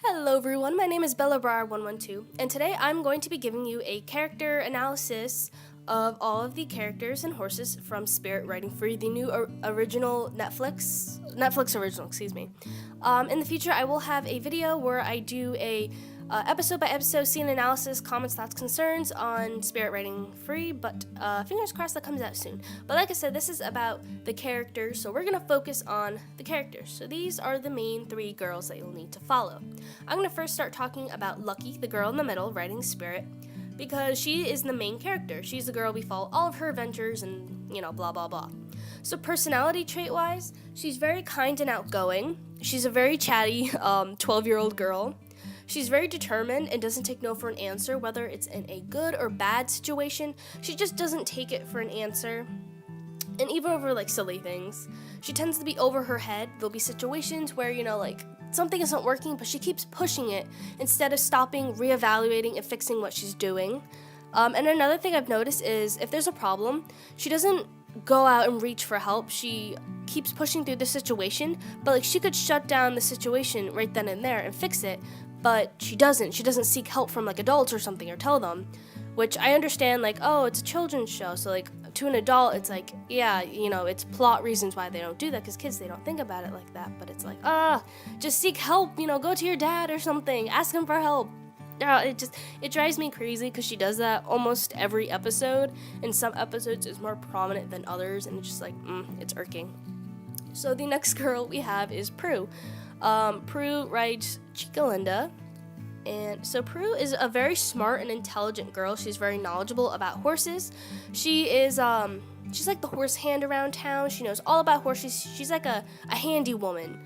Hello everyone, my name is BellaBrar112, and today I'm going to be giving you a character analysis of all of the characters and horses from Spirit Riding Free, the new original Netflix original, in the future, I will have a video where I do a episode by episode scene analysis, comments, thoughts, concerns on Spirit Riding Free, but fingers crossed that comes out soon. But like I said, this is about the characters, so we're going to focus on the characters. So these are the main three girls that you'll need to follow. I'm going to first start talking about Lucky, the girl in the middle, riding Spirit, because she is the main character. She's the girl we follow all of her adventures and, blah, blah, blah. So personality trait-wise, she's very kind and outgoing. She's a very chatty 12-year-old girl. She's very determined and doesn't take no for an answer, whether it's in a good or bad situation. She just doesn't take it for an answer. And even over, silly things. She tends to be over her head. There'll be situations where, something isn't working, but she keeps pushing it instead of stopping, reevaluating, and fixing what she's doing. And another thing I've noticed is if there's a problem, she doesn't go out and reach for help. She keeps pushing through the situation, but, she could shut down the situation right then and there and fix it. But she doesn't seek help from adults or something or tell them, which I understand it's a children's show, so to an adult it's it's plot reasons why they don't do that, because kids, they don't think about it like that. But it's just seek help, go to your dad or something, ask him for help. It drives me crazy because she does that almost every episode, and some episodes is more prominent than others, and it's just it's irking. So the next girl we have is Prue. Prue rides Chicalinda, and so Prue is a very smart and intelligent girl. She's very knowledgeable about horses. She is, she's like the horse hand around town. She knows all about horses. She's like a handy woman,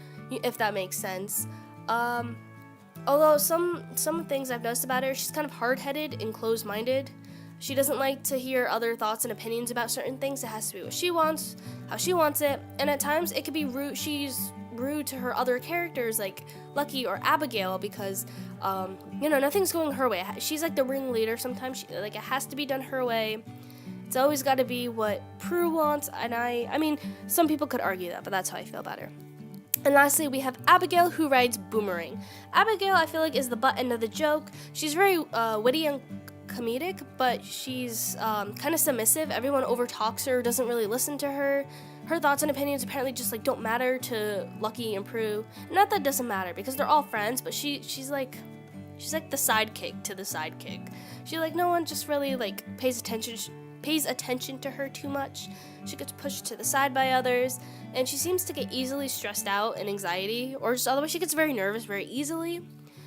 if that makes sense. Although some things I've noticed about her, she's kind of hard-headed and closed-minded. She doesn't like to hear other thoughts and opinions about certain things. It has to be what she wants, how she wants it, and at times it could be rude. She's rude to her other characters like Lucky or Abigail because, nothing's going her way. She's like the ringleader. Sometimes it has to be done her way. It's always got to be what Prue wants, and I mean, some people could argue that, but that's how I feel about her. And lastly, we have Abigail, who rides Boomerang. Abigail, I feel is the butt end of the joke. She's very witty and comedic, but she's kind of submissive. Everyone overtalks her, doesn't really listen to her. Her thoughts and opinions apparently just don't matter to Lucky and Prue. Not that it doesn't matter, because they're all friends, but she's like the sidekick to the sidekick. No one just really pays attention to her too much. She gets pushed to the side by others, and she seems to get easily stressed out and anxiety, or just otherwise she gets very nervous very easily.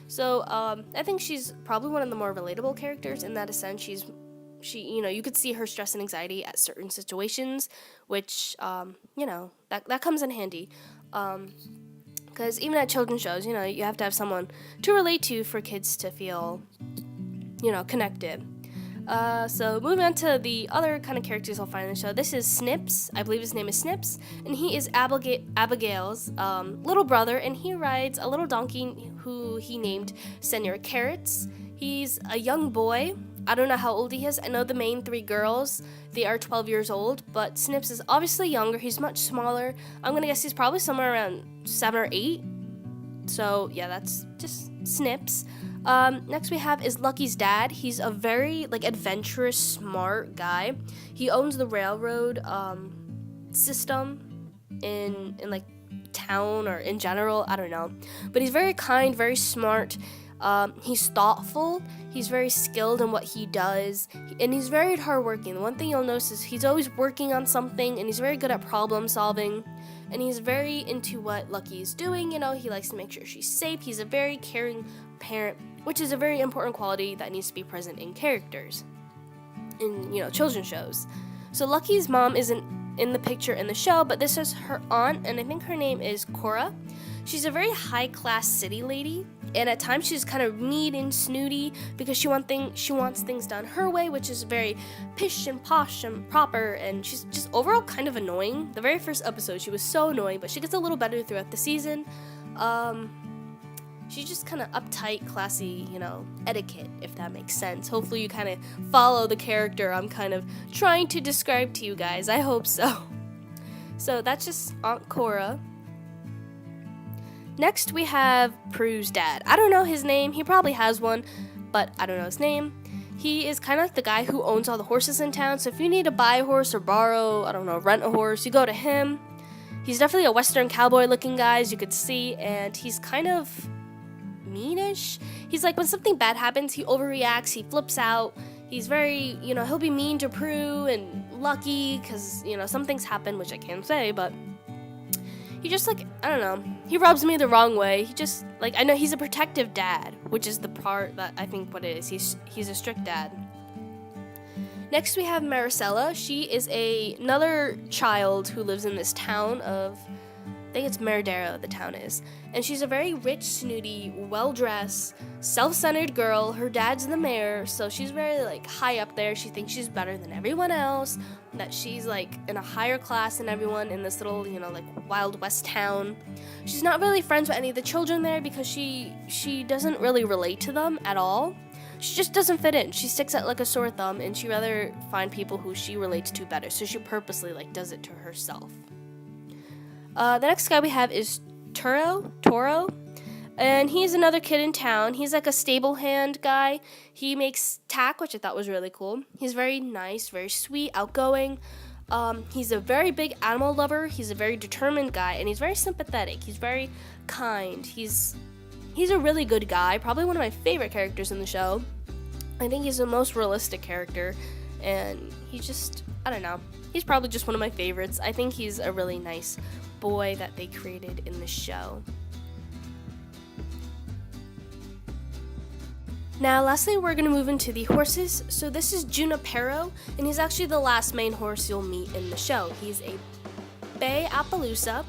So I think she's probably one of the more relatable characters in that sense. You could see her stress and anxiety at certain situations, which, that comes in handy. Because even at children's shows, you have to have someone to relate to for kids to feel, connected. So moving on to the other kind of characters I'll find in the show. This is Snips. I believe his name is Snips, and he is Abigail's little brother, and he rides a little donkey who he named Senor Carrots. He's a young boy. I don't know how old he is. I know the main three girls, they are 12 years old, but Snips is obviously younger. He's much smaller. I'm going to guess he's probably somewhere around 7 or 8. So, yeah, that's just Snips. Next we have is Lucky's dad. He's a very, adventurous, smart guy. He owns the railroad, system in town or in general. I don't know. But he's very kind, very smart. He's thoughtful, he's very skilled in what he does, and he's very hardworking. The one thing you'll notice is he's always working on something, and he's very good at problem solving, and he's very into what Lucky is doing. He likes to make sure she's safe. He's a very caring parent, which is a very important quality that needs to be present in characters, in, children's shows. So Lucky's mom isn't in the picture in the show, but this is her aunt, and I think her name is Cora. She's a very high-class city lady, and at times she's kind of neat and snooty because she wants things done her way, which is very pish and posh and proper, and she's just overall kind of annoying. The very first episode, she was so annoying, but she gets a little better throughout the season. She's just kind of uptight, classy, etiquette, if that makes sense. Hopefully you kind of follow the character I'm kind of trying to describe to you guys. I hope so. So that's just Aunt Cora. Next, we have Prue's dad. I don't know his name. He probably has one, but I don't know his name. He is kind of like the guy who owns all the horses in town, so if you need to buy a horse or borrow, I don't know, rent a horse, you go to him. He's definitely a Western cowboy looking guy, as you could see, and he's kind of meanish. He's like, when something bad happens, he overreacts, he flips out. He's very, he'll be mean to Prue and Lucky because, some things happen, which I can't say, but he just, like, I don't know, he rubs me the wrong way. He just, like, I know he's a protective dad, which is the part that I think what it is. He's a strict dad. Next, we have Maricela. She is another child who lives in this town of, I think it's Meridero, the town is. And she's a very rich, snooty, well-dressed, self-centered girl. Her dad's the mayor, so she's very, like, high up there. She thinks she's better than everyone else, that she's, like, in a higher class than everyone in this little, like, Wild West town. She's not really friends with any of the children there because she doesn't really relate to them at all. She just doesn't fit in. She sticks out like a sore thumb, and she'd rather find people who she relates to better, so she purposely, like, does it to herself. The next guy we have is Toro, and he's another kid in town. He's like a stable hand guy. He makes tack, which I thought was really cool. He's very nice, very sweet, outgoing. He's a very big animal lover. He's a very determined guy, and he's very sympathetic. He's very kind. He's a really good guy, probably one of my favorite characters in the show. I think he's the most realistic character, and he just, I don't know. He's probably just one of my favorites. I think he's a really nice boy that they created in the show. Now, lastly, we're going to move into the horses. So this is Junipero, and he's actually the last main horse you'll meet in the show. He's a Bay Appaloosa,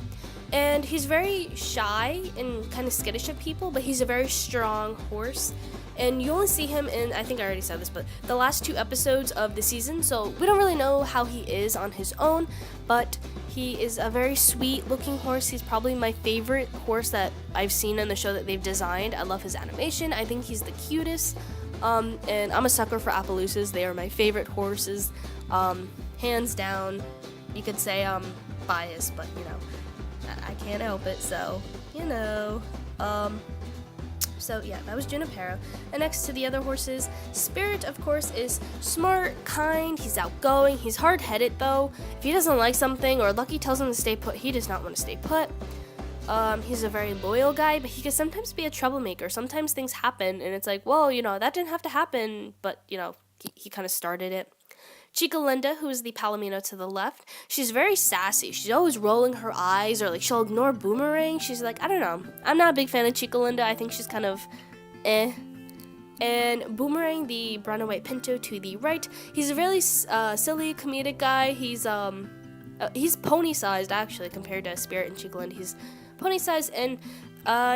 and he's very shy and kind of skittish of people, but he's a very strong horse. And you only see him in, I think I already said this, but the last 2 episodes of the season, so we don't really know how he is on his own, but he is a very sweet looking horse. He's probably my favorite horse that I've seen in the show that they've designed. I love his animation. I think he's the cutest, and I'm a sucker for Appaloosas. They are my favorite horses, hands down. You could say I'm biased, but, I can't help it, so, So yeah, that was Junipero. And next to the other horses, Spirit, of course, is smart, kind, he's outgoing, he's hard-headed though. If he doesn't like something or Lucky tells him to stay put, he does not want to stay put. He's a very loyal guy, but he can sometimes be a troublemaker. Sometimes things happen and it's like, well, that didn't have to happen, but, he kind of started it. Chica Linda, who is the Palomino to the left, she's very sassy. She's always rolling her eyes, or like she'll ignore Boomerang. She's like, I don't know. I'm not a big fan of Chica Linda. I think she's kind of eh. And Boomerang, the brown and white Pinto to the right, he's a really silly comedic guy. He's pony-sized actually compared to Spirit and Chica Linda. He's pony-sized and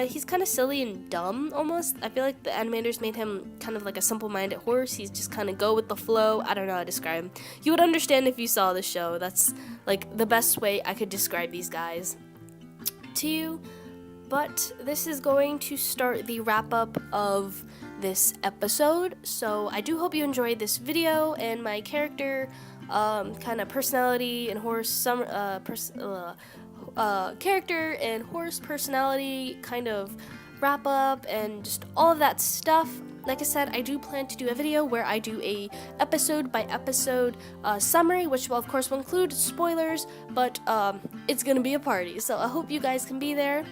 he's kind of silly and dumb almost. I feel like the animators made him kind of like a simple-minded horse. He's just kind of go with the flow. I don't know how to describe him. You would understand if you saw the show. That's like the best way I could describe these guys to you. But this is going to start the wrap-up of this episode. So I do hope you enjoyed this video and my character kind of personality and character and horse personality kind of wrap up and just all of that stuff. Like I said, I do plan to do a video where I do a episode by episode summary, which will of course will include spoilers, but it's gonna be a party, so I hope you guys can be there.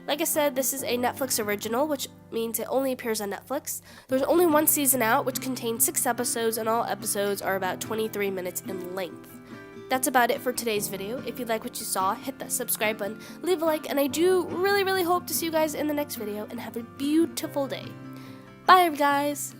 Like I said, this is a Netflix original, which means it only appears on Netflix. There's only 1 season out, which contains 6 episodes, and all episodes are about 23 minutes in length. That's about it for today's video. If you like what you saw, hit that subscribe button, leave a like, and I do really, really hope to see you guys in the next video, and have a beautiful day. Bye, guys!